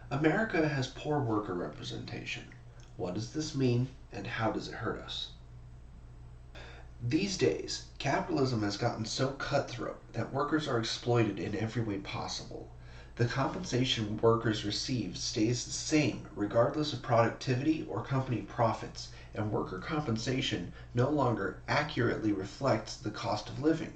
America has poor worker representation. What does this mean, and how does it hurt us? These days, capitalism has gotten so cutthroat that workers are exploited in every way possible. The compensation workers receive stays the same regardless of productivity or company profits, and worker compensation no longer accurately reflects the cost of living.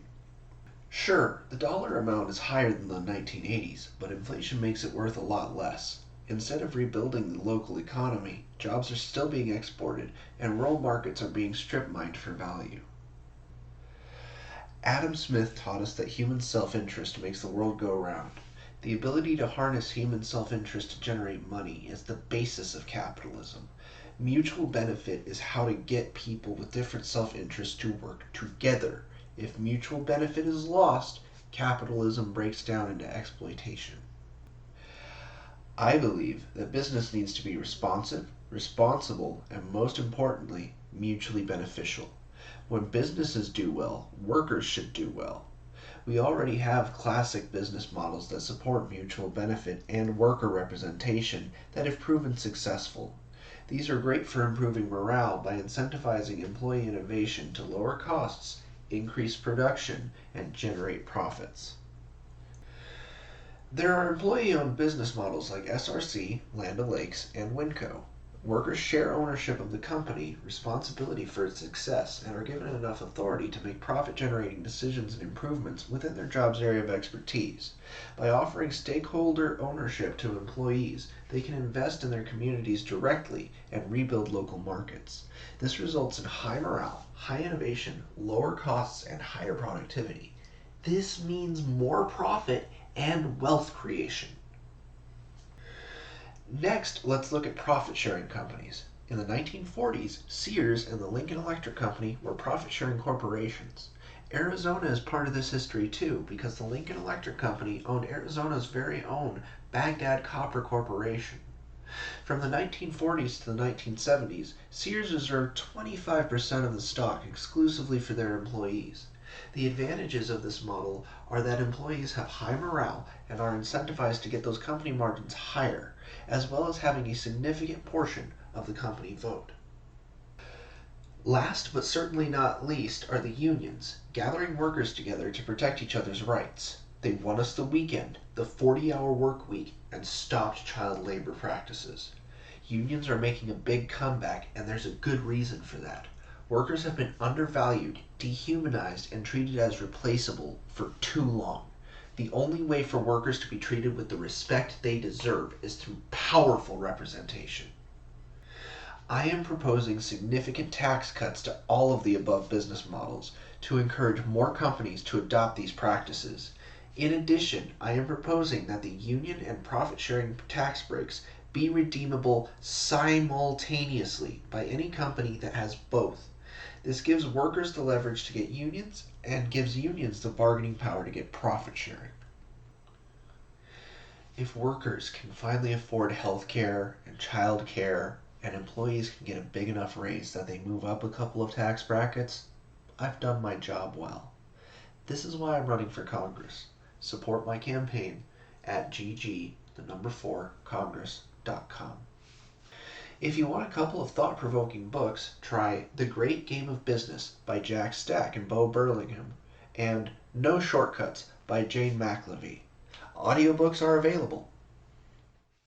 Sure, the dollar amount is higher than the 1980s, but inflation makes it worth a lot less. Instead of rebuilding the local economy, jobs are still being exported, and world markets are being strip-mined for value. Adam Smith taught us that human self-interest makes the world go round. The ability to harness human self-interest to generate money is the basis of capitalism. Mutual benefit is how to get people with different self-interests to work together. If mutual benefit is lost, capitalism breaks down into exploitation. I believe that business needs to be responsive, responsible, and most importantly, mutually beneficial. When businesses do well, workers should do well. We already have classic business models that support mutual benefit and worker representation that have proven successful. These are great for improving morale by incentivizing employee innovation to lower costs, increase production, and generate profits. There are employee-owned business models like SRC, Land O'Lakes, and Winco. Workers share ownership of the company, responsibility for its success, and are given enough authority to make profit-generating decisions and improvements within their job's area of expertise. By offering stakeholder ownership to employees, they can invest in their communities directly and rebuild local markets. This results in high morale, high innovation, lower costs, and higher productivity. This means more profit and wealth creation. Next, let's look at profit-sharing companies. In the 1940s, Sears and the Lincoln Electric Company were profit-sharing corporations. Arizona is part of this history too, because the Lincoln Electric Company owned Arizona's very own Baghdad Copper Corporation. From the 1940s to the 1970s, Sears reserved 25% of the stock exclusively for their employees. The advantages of this model are that employees have high morale and are incentivized to get those company margins higher, as well as having a significant portion of the company vote. Last but certainly not least are the unions, gathering workers together to protect each other's rights. They won us the weekend, the 40-hour work week, and stopped child labor practices. Unions are making a big comeback, and there's a good reason for that. Workers have been undervalued, dehumanized, and treated as replaceable for too long. The only way for workers to be treated with the respect they deserve is through powerful representation. I am proposing significant tax cuts to all of the above business models to encourage more companies to adopt these practices. In addition, I am proposing that the union and profit-sharing tax breaks be redeemable simultaneously by any company that has both. This gives workers the leverage to get unions and gives unions the bargaining power to get profit sharing. If workers can finally afford health care and child care, and employees can get a big enough raise that they move up a couple of tax brackets, I've done my job well. This is why I'm running for Congress. Support my campaign at gg4congress.com. If you want a couple of thought-provoking books, try The Great Game of Business by Jack Stack and Bo Burlingham, and No Shortcuts by Jane Mcalevey. Audiobooks are available.